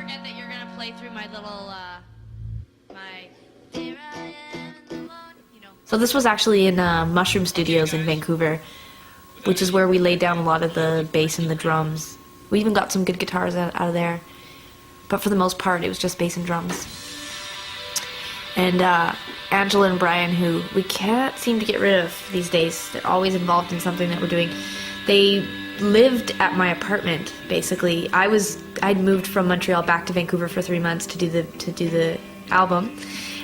forget that you're gonna play through my little, my... So this was actually in Mushroom Studios in Vancouver, which is where we laid down a lot of the bass and the drums. We even got some good guitars out of there, but for the most part it was just bass and drums. And Angela and Brian, who we can't seem to get rid of these days, they're always involved in something that we're doing. They lived at my apartment, basically. I'd moved from Montreal back to Vancouver for 3 months to do the album.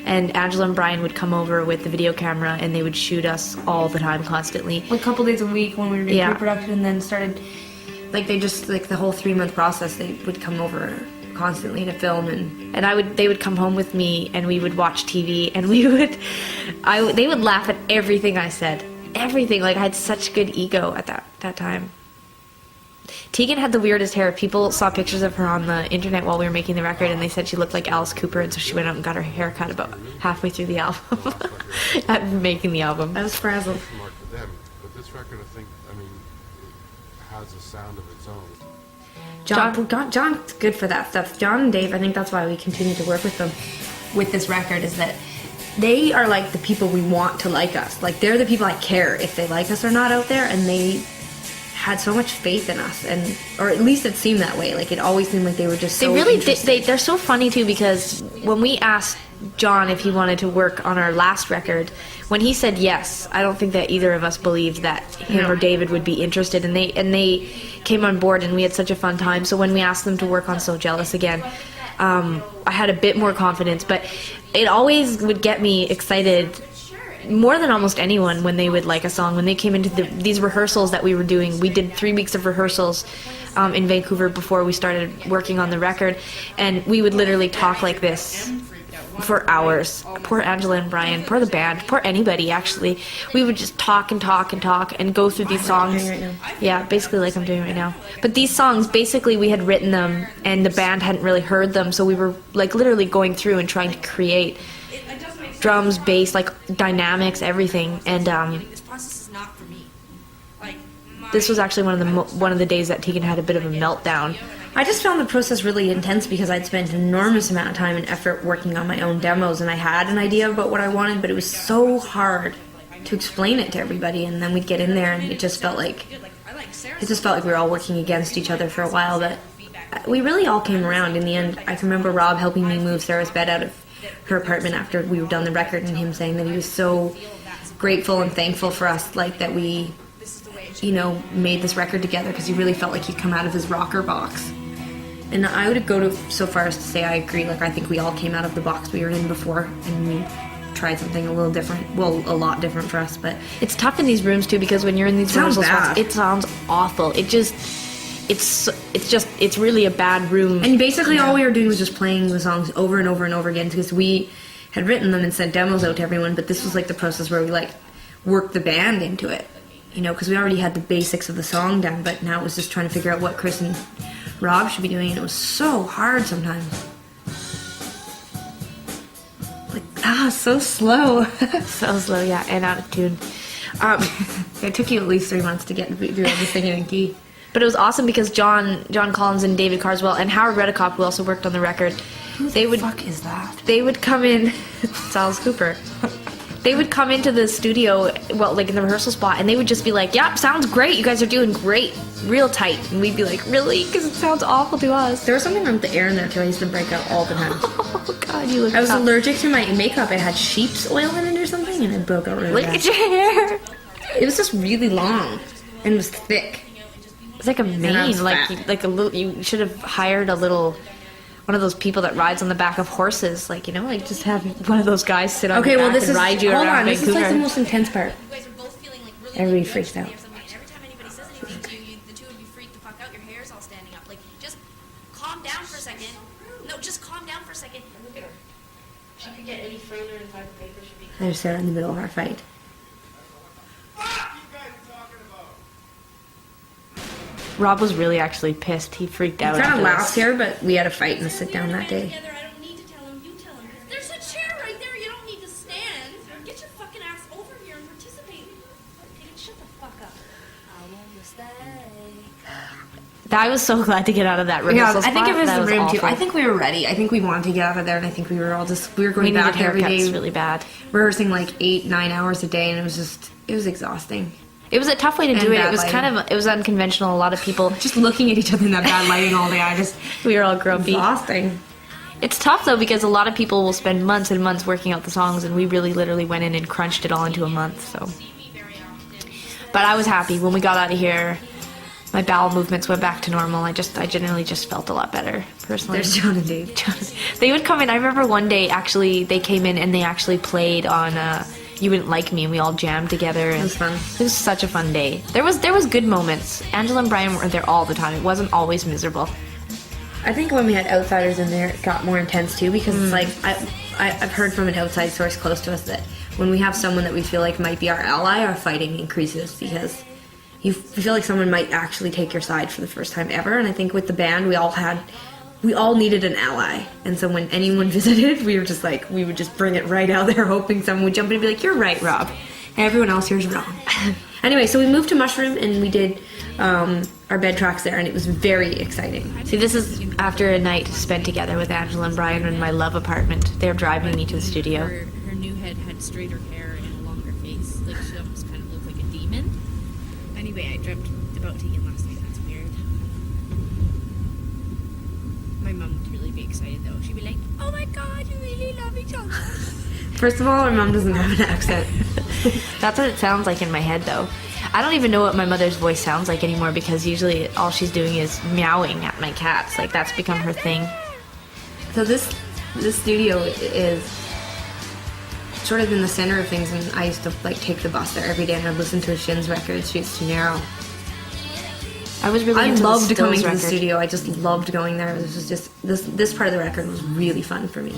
And Angela and Brian would come over with the video camera and they would shoot us all the time, constantly. A couple days a week when we were doing pre-production, and then started, like, they just, like, the whole 3-month process, they would come over constantly to film, and they would come home with me and we would watch TV, and they would laugh at everything I said. Everything. Like, I had such good ego at that time. Tegan had the weirdest hair. People saw pictures of her on the internet while we were making the record, and they said she looked like Alice Cooper, and so she went out and got her hair cut about halfway through the album. At making the album. I was frazzled. But this record, I mean, has a sound of its own. John's good for that stuff. John and Dave, I think that's why we continue to work with them with this record, is that they are like the people we want to like us. Like, they're the people I care if they like us or not out there, and they had so much faith in us, and or at least it seemed that way. Like, it always seemed like they were just so they really interested. they're so funny too, because when we asked John if he wanted to work on our last record, when he said yes, I don't think that either of us believed that him or David would be interested, and they came on board, and we had such a fun time. So when we asked them to work on So Jealous again, I had a bit more confidence, but it always would get me excited more than almost anyone when they would like a song. When they came into these rehearsals that we were doing, we did 3 weeks of rehearsals in Vancouver before we started working on the record, and we would literally talk like this for hours. Poor Angela and Brian, poor the band, poor anybody actually. We would just talk and talk and talk and go through these songs. Yeah, basically like I'm doing right now. But these songs, basically we had written them and the band hadn't really heard them, so we were like literally going through and trying to create drums, bass, like dynamics, everything. And this was actually one of the days that Tegan had a bit of a meltdown. I just found the process really intense because I'd spent an enormous amount of time and effort working on my own demos, and I had an idea about what I wanted, but it was so hard to explain it to everybody. And then we'd get in there and it just felt like we were all working against each other for a while. But we really all came around in the end. I can remember Rob helping me move Sarah's bed out of her apartment after we were done the record, and him saying that he was so grateful and thankful for us, like, that we, you know, made this record together, because he really felt like he'd come out of his rocker box. And I would go so far as to say I agree. Like, I think we all came out of the box we were in before, and we tried something a little different. Well, a lot different for us, but it's tough in these rooms too, because when you're in these rehearsal spots, it sounds awful. It's really a bad room. And basically all we were doing was just playing the songs over and over and over again, because we had written them and sent demos out to everyone, but this was like the process where we like worked the band into it, you know, because we already had the basics of the song down, but now it was just trying to figure out what Chris and Rob should be doing, and it was so hard sometimes. Like, so slow. So slow, yeah, and out of tune. It took you at least 3 months to get through all the singing in key. But it was awesome because John Collins and David Carswell and Howard Redekop, who also worked on the record, Who the fuck is that? They would come in, it's Alice Cooper. They would come into the studio, well, like in the rehearsal spot, and they would just be like, "Yep, sounds great. You guys are doing great, real tight." And we'd be like, "Really?" Because it sounds awful to us. There was something wrong with the air in there too. I used to break out all the time. Oh God, you look. I was allergic to my makeup. It had sheep's oil in it or something, and it broke out really bad. Look at your hair. It was just really long and was thick. It's like a mane, like a little. You should have hired one of those people that rides on the back of horses, like, you know, like just have one of those guys sit on the back and ride you around Vancouver. This is like the most intense part. Everybody freaks out. Every time anybody says anything to you, the two of you freak the fuck out. Your hair's all standing up. Like, just calm down for a second. No, just calm down for a second. Look at her. She could get any further inside the paper. She'd be. There's Sarah in the middle of our fight. Rob was really actually pissed. He freaked out. He kind of laughs here, but we had a fight in the sit down that day. I don't need to tell him. You tell him. There's a chair right there. You don't need to stand. Get your fucking ass over here and participate. Hey, shut the fuck up. I won't mistake. I was so glad to get out of that rehearsal I think spot. it was That the room too. awful. I think we were ready. I think we wanted to get out of there, and I think we were going we back needed every haircuts day, really bad. rehearsing like 8-9 hours a day, and it was exhausting. It was a tough way to do And it. It bad was it was unconventional. A lot of people, Just looking at each other in that bad lighting all day, we were all grumpy. exhausting. It's tough though because a lot of people will spend months and months working out the songs, and we really literally went in and crunched it all into a month. So, but I was happy when we got out of here. My bowel movements went back to normal. I generally just felt a lot better personally. There's John and Dave. They would come in. I remember one day actually they came in and they actually played on You Wouldn't Like Me, and we all jammed together. And It was fun. It was such a fun day. There was good moments. Angela and Brian were there all the time. It wasn't always miserable. I think when we had outsiders in there, it got more intense too, because it's like I've heard from an outside source close to us that when we have someone that we feel like might be our ally, our fighting increases because you feel like someone might actually take your side for the first time ever. And I think with the band, we all needed an ally, and so when anyone visited, we would just bring it right out there, hoping someone would jump in and be like, "You're right, Rob. Everyone else here's wrong." Anyway, so we moved to Mushroom and we did our bed tracks there, and it was very exciting. See, this is after a night spent together with Angela and Brian in my love apartment. They're driving me to the studio. Her new head had straighter hair and a longer face. Like, she almost kind of looked like a demon. Anyway, I dreamt about Tegan last night. That's weird. My mom would really be excited, though. She'd be like, "Oh my god, you really love each other." First of all, our mom doesn't have an accent. That's what it sounds like in my head, though. I don't even know what my mother's voice sounds like anymore because usually all she's doing is meowing at my cats. Like, that's become her thing. So this studio is sort of in the center of things, and I used to like take the bus there every day and I'd listen to a Shins record, Streets Too Narrow. I was really I into loved the coming Stills to the record. studio. I just loved going there. This was just this part of the record was really fun for me.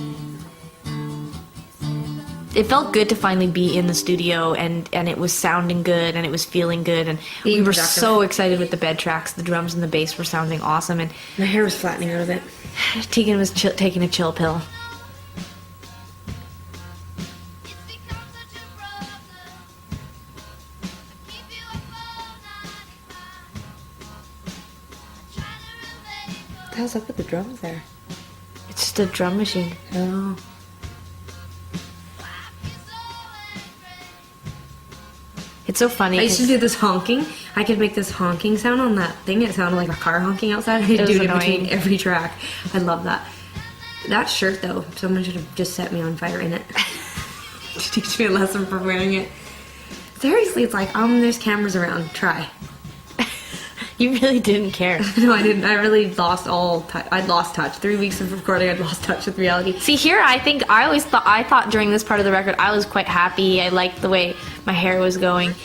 It felt good to finally be in the studio, and it was sounding good, and it was feeling good, and we were productive. so excited with the bed tracks. The drums and the bass were sounding awesome, and My hair was flattening out a bit. Tegan was taking a chill pill. What the hell's up with the drums there? It's just a drum machine. Oh. It's so funny. I used to 'cause do this honking. I could make this honking sound on that thing. It sounded like a car honking outside. I It could was do it in annoying. between every track. I love that. That shirt, though, someone should have just set me on fire in it to teach me a lesson for wearing it. Seriously, it's like, there's cameras around. Try. You really didn't care. No, I didn't. I really lost all touch. I'd lost touch. 3 weeks of recording, I'd lost touch with reality. See, here, I thought during this part of the record, I was quite happy. I liked the way my hair was going.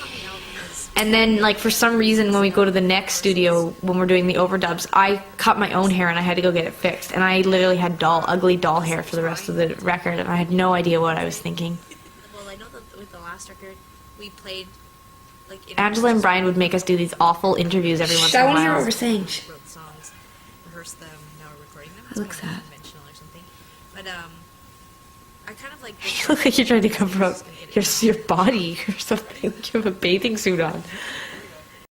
And then, like, for some reason, when we go to the next studio, when we're doing the overdubs, I cut my own hair and I had to go get it fixed. And I literally had ugly doll hair for the rest of the record, and I had no idea what I was thinking. Well, I know that with the last record, we played like Angela and Brian would make us do these awful interviews every once in I a want to hear what while. we're saying. wrote songs, rehearsed them, now we're recording them. That looks kind of sad. conventional or something. But I kind of like. You look like you're trying to cover up your body or something. You have a bathing suit on.